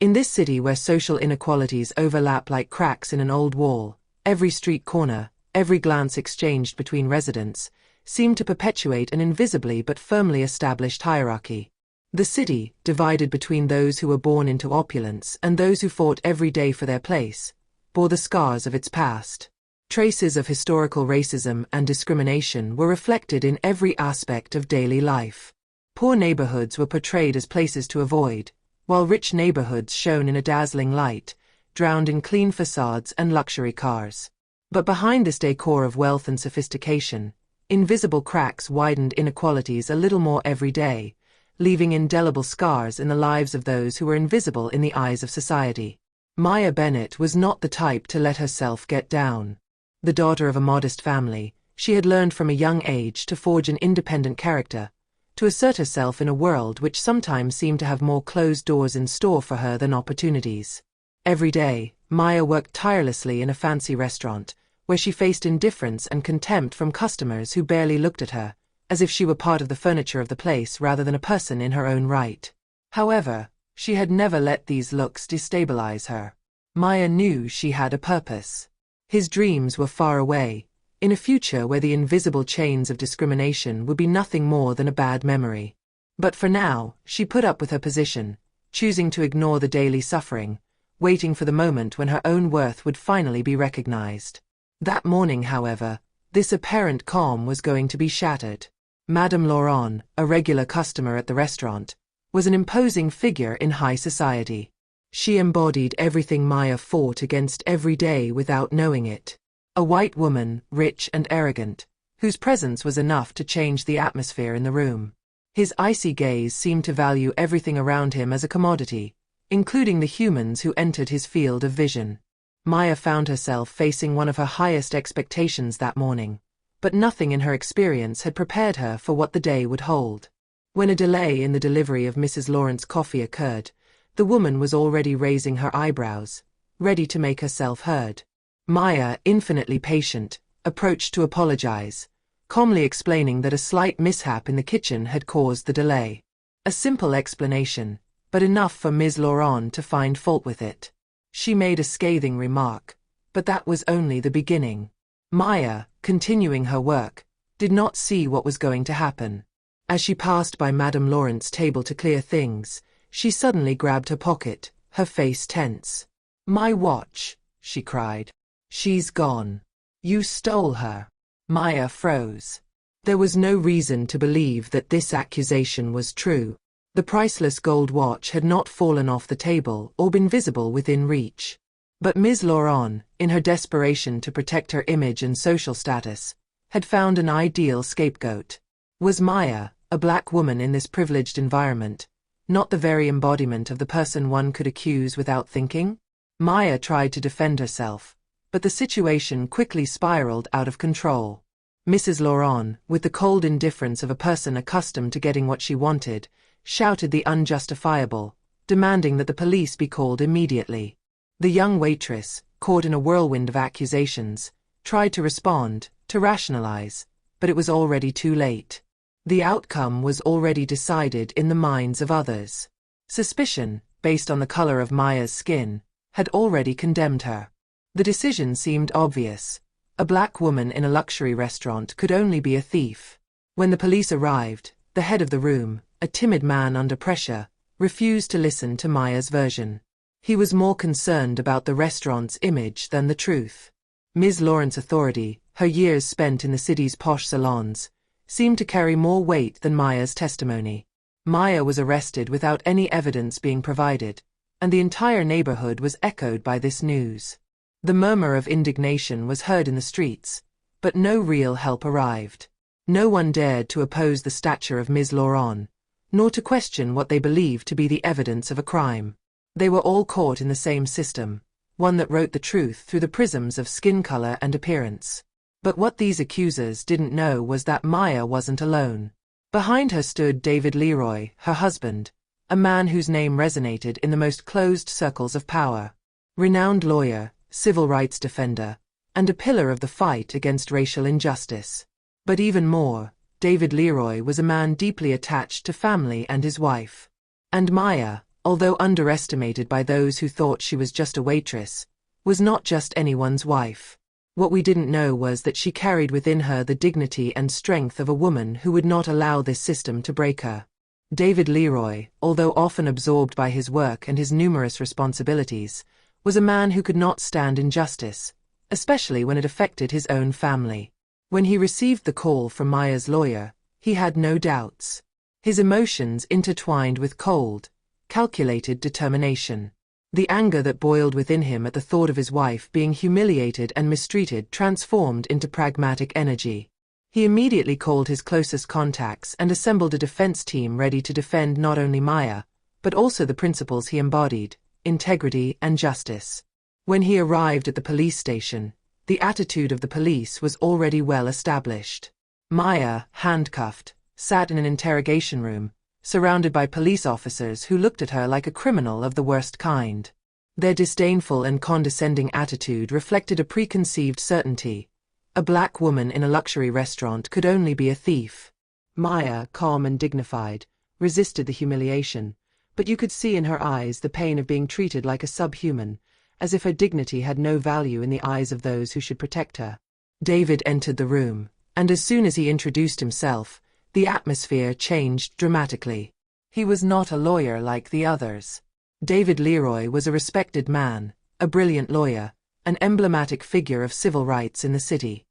In this city where social inequalities overlap like cracks in an old wall, every street corner, every glance exchanged between residents, seemed to perpetuate an invisibly but firmly established hierarchy. The city, divided between those who were born into opulence and those who fought every day for their place, bore the scars of its past. Traces of historical racism and discrimination were reflected in every aspect of daily life. Poor neighborhoods were portrayed as places to avoid, while rich neighborhoods shone in a dazzling light, drowned in clean facades and luxury cars. But behind this decor of wealth and sophistication, invisible cracks widened inequalities a little more every day, leaving indelible scars in the lives of those who were invisible in the eyes of society. Maya Bennett was not the type to let herself get down. The daughter of a modest family, she had learned from a young age to forge an independent character, to assert herself in a world which sometimes seemed to have more closed doors in store for her than opportunities. Every day, Maya worked tirelessly in a fancy restaurant, where she faced indifference and contempt from customers who barely looked at her, as if she were part of the furniture of the place rather than a person in her own right. However, she had never let these looks destabilize her. Maya knew she had a purpose. His dreams were far away, in a future where the invisible chains of discrimination would be nothing more than a bad memory. But for now, she put up with her position, choosing to ignore the daily suffering, waiting for the moment when her own worth would finally be recognized. That morning, however, this apparent calm was going to be shattered. Madame Laurent, a regular customer at the restaurant, was an imposing figure in high society. She embodied everything Maya fought against every day without knowing it. A white woman, rich and arrogant, whose presence was enough to change the atmosphere in the room. His icy gaze seemed to value everything around him as a commodity, including the humans who entered his field of vision. Maya found herself facing one of her highest expectations that morning, but nothing in her experience had prepared her for what the day would hold. When a delay in the delivery of Mrs. Lawrence's coffee occurred, the woman was already raising her eyebrows, ready to make herself heard. Maya, infinitely patient, approached to apologize, calmly explaining that a slight mishap in the kitchen had caused the delay. A simple explanation, but enough for Ms. Laurent to find fault with it. She made a scathing remark, but that was only the beginning. Maya, continuing her work, did not see what was going to happen. As she passed by Madame Laurent's table to clear things, she suddenly grabbed her pocket, her face tense. "My watch," she cried. "She's gone. You stole her." Maya froze. There was no reason to believe that this accusation was true. The priceless gold watch had not fallen off the table or been visible within reach. But Ms. Laurent, in her desperation to protect her image and social status, had found an ideal scapegoat. Was Maya, a black woman in this privileged environment, not the very embodiment of the person one could accuse without thinking? Maya tried to defend herself, but the situation quickly spiraled out of control. Mrs. Laurent, with the cold indifference of a person accustomed to getting what she wanted, shouted the unjustifiable, demanding that the police be called immediately. The young waitress, caught in a whirlwind of accusations, tried to respond, to rationalize, but it was already too late. The outcome was already decided in the minds of others. Suspicion, based on the color of Maya's skin, had already condemned her. The decision seemed obvious. A black woman in a luxury restaurant could only be a thief. When the police arrived, the head of the room, a timid man under pressure, refused to listen to Maya's version. He was more concerned about the restaurant's image than the truth. Ms. Lawrence's authority, her years spent in the city's posh salons, seemed to carry more weight than Maya's testimony. Maya was arrested without any evidence being provided, and the entire neighborhood was echoed by this news. The murmur of indignation was heard in the streets, but no real help arrived. No one dared to oppose the stature of Ms. Laurent, nor to question what they believed to be the evidence of a crime. They were all caught in the same system, one that wrote the truth through the prisms of skin color and appearance. But what these accusers didn't know was that Maya wasn't alone. Behind her stood David Leroy, her husband, a man whose name resonated in the most closed circles of power. Renowned lawyer, civil rights defender, and a pillar of the fight against racial injustice. But even more, David Leroy was a man deeply attached to family and his wife. And Maya, although underestimated by those who thought she was just a waitress, was not just anyone's wife. What we didn't know was that she carried within her the dignity and strength of a woman who would not allow this system to break her. David Leroy, although often absorbed by his work and his numerous responsibilities, was a man who could not stand injustice, especially when it affected his own family. When he received the call from Maya's lawyer, he had no doubts. His emotions intertwined with cold, calculated determination. The anger that boiled within him at the thought of his wife being humiliated and mistreated transformed into pragmatic energy. He immediately called his closest contacts and assembled a defense team ready to defend not only Maya, but also the principles he embodied: integrity and justice. When he arrived at the police station, the attitude of the police was already well established. Maya, handcuffed, sat in an interrogation room, surrounded by police officers who looked at her like a criminal of the worst kind. Their disdainful and condescending attitude reflected a preconceived certainty. A black woman in a luxury restaurant could only be a thief. Maya, calm and dignified, resisted the humiliation, but you could see in her eyes the pain of being treated like a subhuman, as if her dignity had no value in the eyes of those who should protect her. David entered the room, and as soon as he introduced himself, the atmosphere changed dramatically. He was not a lawyer like the others. David Leroy was a respected man, a brilliant lawyer, an emblematic figure of civil rights in the city.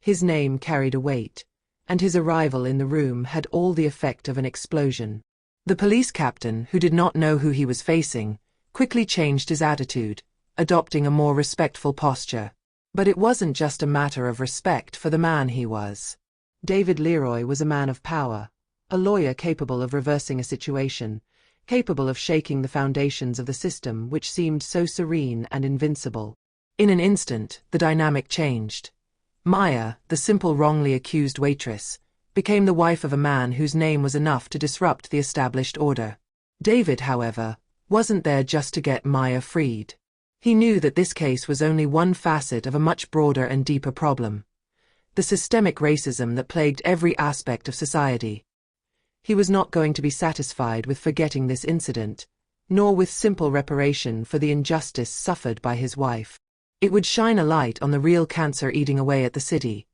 His name carried a weight, and his arrival in the room had all the effect of an explosion. The police captain, who did not know who he was facing, quickly changed his attitude, adopting a more respectful posture. But it wasn't just a matter of respect for the man he was. David Leroy was a man of power, a lawyer capable of reversing a situation, capable of shaking the foundations of the system which seemed so serene and invincible. In an instant, the dynamic changed. Maya, the simple wrongly accused waitress, became the wife of a man whose name was enough to disrupt the established order. David, however, wasn't there just to get Maya freed. He knew that this case was only one facet of a much broader and deeper problem: the systemic racism that plagued every aspect of society. He was not going to be satisfied with forgetting this incident, nor with simple reparation for the injustice suffered by his wife. It would shine a light on the real cancer eating away at the city: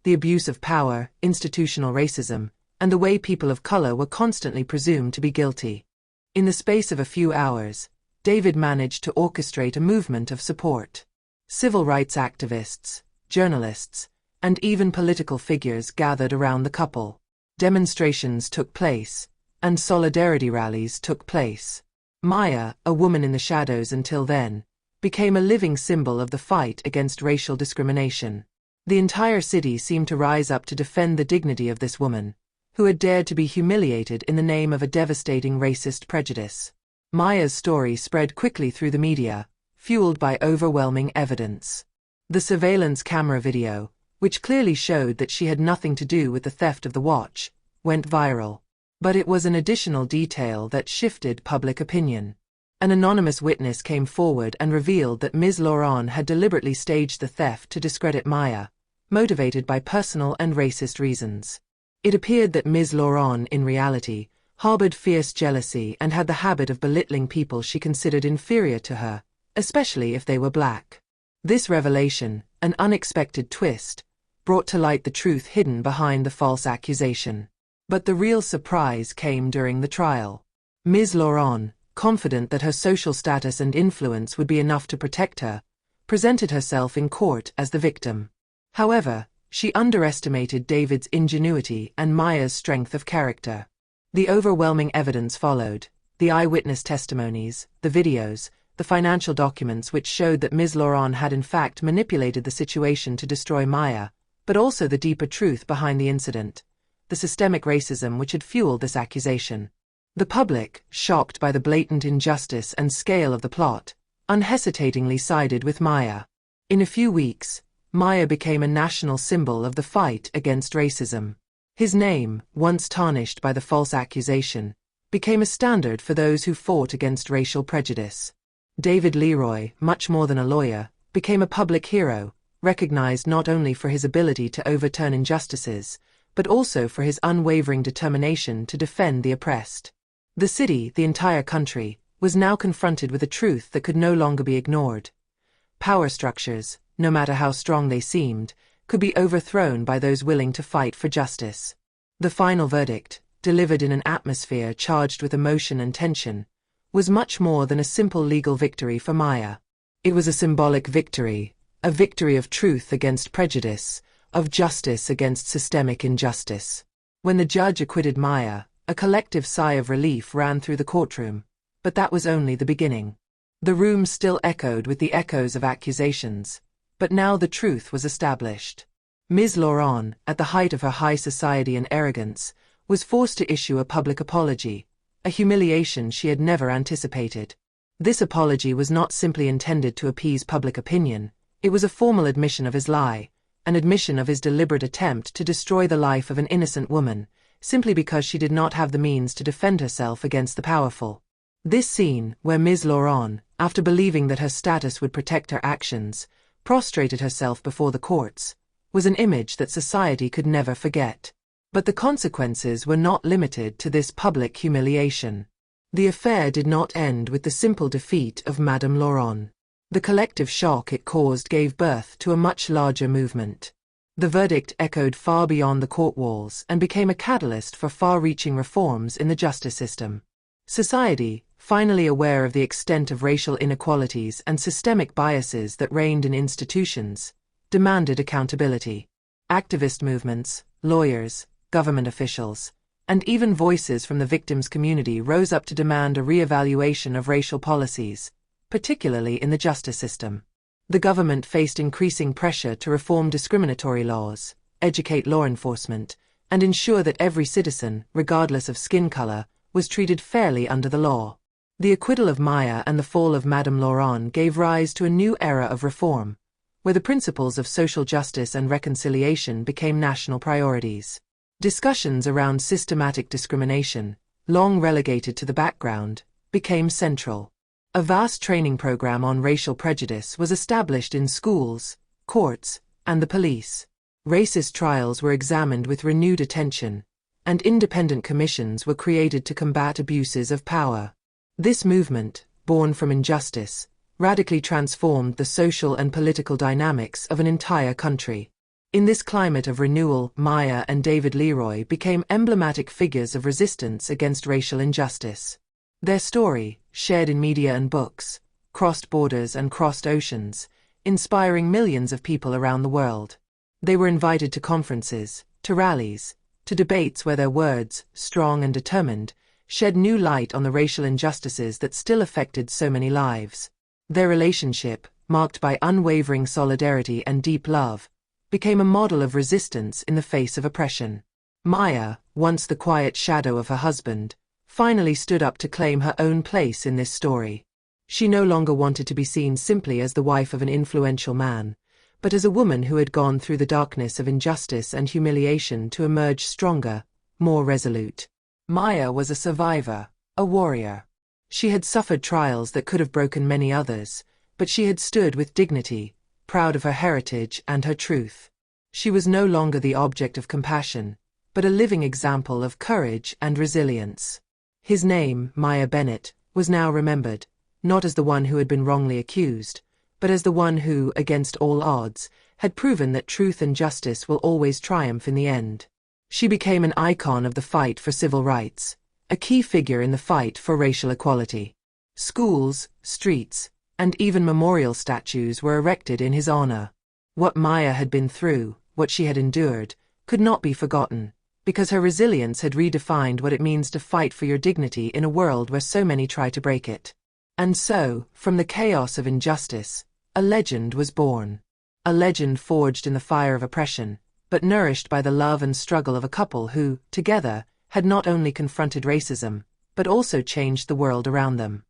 the abuse of power, institutional racism, and the way people of color were constantly presumed to be guilty. In the space of a few hours, David managed to orchestrate a movement of support. Civil rights activists, journalists, and even political figures gathered around the couple. Demonstrations took place, and solidarity rallies took place. Maya, a woman in the shadows until then, became a living symbol of the fight against racial discrimination. The entire city seemed to rise up to defend the dignity of this woman, who had dared to be humiliated in the name of a devastating racist prejudice. Maya's story spread quickly through the media, fueled by overwhelming evidence. The surveillance camera video, which clearly showed that she had nothing to do with the theft of the watch, went viral. But it was an additional detail that shifted public opinion. An anonymous witness came forward and revealed that Ms. Laurent had deliberately staged the theft to discredit Maya, motivated by personal and racist reasons. It appeared that Ms. Laurent, in reality, harbored fierce jealousy and had the habit of belittling people she considered inferior to her, especially if they were black. This revelation, an unexpected twist, brought to light the truth hidden behind the false accusation. But the real surprise came during the trial. Ms. Laurent, confident that her social status and influence would be enough to protect her, presented herself in court as the victim. However, she underestimated David's ingenuity and Maya's strength of character. The overwhelming evidence followed: the eyewitness testimonies, the videos, the financial documents which showed that Ms. Laurent had in fact manipulated the situation to destroy Maya, but also the deeper truth behind the incident: the systemic racism which had fueled this accusation. The public, shocked by the blatant injustice and scale of the plot, unhesitatingly sided with Maya. In a few weeks, Maya became a national symbol of the fight against racism. His name, once tarnished by the false accusation, became a standard for those who fought against racial prejudice. David Leroy, much more than a lawyer, became a public hero, recognized not only for his ability to overturn injustices, but also for his unwavering determination to defend the oppressed. The city, the entire country, was now confronted with a truth that could no longer be ignored. Power structures, no matter how strong they seemed, could be overthrown by those willing to fight for justice. The final verdict, delivered in an atmosphere charged with emotion and tension, was much more than a simple legal victory for Maya. It was a symbolic victory, a victory of truth against prejudice, of justice against systemic injustice. When the judge acquitted Maya, a collective sigh of relief ran through the courtroom, but that was only the beginning. The room still echoed with the echoes of accusations, but now the truth was established. Ms. Laurent, at the height of her high society and arrogance, was forced to issue a public apology, a humiliation she had never anticipated. This apology was not simply intended to appease public opinion, it was a formal admission of his lie, an admission of his deliberate attempt to destroy the life of an innocent woman, simply because she did not have the means to defend herself against the powerful. This scene, where Ms. Laurent, after believing that her status would protect her actions, prostrated herself before the courts, was an image that society could never forget. But the consequences were not limited to this public humiliation. The affair did not end with the simple defeat of Madame Laurent. The collective shock it caused gave birth to a much larger movement. The verdict echoed far beyond the court walls and became a catalyst for far-reaching reforms in the justice system. Society, finally aware of the extent of racial inequalities and systemic biases that reigned in institutions, demanded accountability. Activist movements, lawyers, government officials, and even voices from the victims' community rose up to demand a re-evaluation of racial policies, particularly in the justice system. The government faced increasing pressure to reform discriminatory laws, educate law enforcement, and ensure that every citizen, regardless of skin color, was treated fairly under the law. The acquittal of Maya and the fall of Madame Laurent gave rise to a new era of reform, where the principles of social justice and reconciliation became national priorities. Discussions around systematic discrimination, long relegated to the background, became central. A vast training program on racial prejudice was established in schools, courts, and the police. Racist trials were examined with renewed attention, and independent commissions were created to combat abuses of power. This movement, born from injustice, radically transformed the social and political dynamics of an entire country. In this climate of renewal, Maya and David Leroy became emblematic figures of resistance against racial injustice. Their story, shared in media and books, crossed borders and crossed oceans, inspiring millions of people around the world. They were invited to conferences, to rallies, to debates where their words, strong and determined, shed new light on the racial injustices that still affected so many lives. Their relationship, marked by unwavering solidarity and deep love, became a model of resistance in the face of oppression. Maya, once the quiet shadow of her husband, finally stood up to claim her own place in this story. She no longer wanted to be seen simply as the wife of an influential man, but as a woman who had gone through the darkness of injustice and humiliation to emerge stronger, more resolute. Maya was a survivor, a warrior. She had suffered trials that could have broken many others, but she had stood with dignity, proud of her heritage and her truth. She was no longer the object of compassion, but a living example of courage and resilience. His name, Maya Bennett, was now remembered, not as the one who had been wrongly accused, but as the one who, against all odds, had proven that truth and justice will always triumph in the end. She became an icon of the fight for civil rights, a key figure in the fight for racial equality. Schools, streets, and even memorial statues were erected in his honor. What Maya had been through, what she had endured, could not be forgotten, because her resilience had redefined what it means to fight for your dignity in a world where so many try to break it. And so, from the chaos of injustice, a legend was born. A legend forged in the fire of oppression, but nourished by the love and struggle of a couple who, together, had not only confronted racism, but also changed the world around them.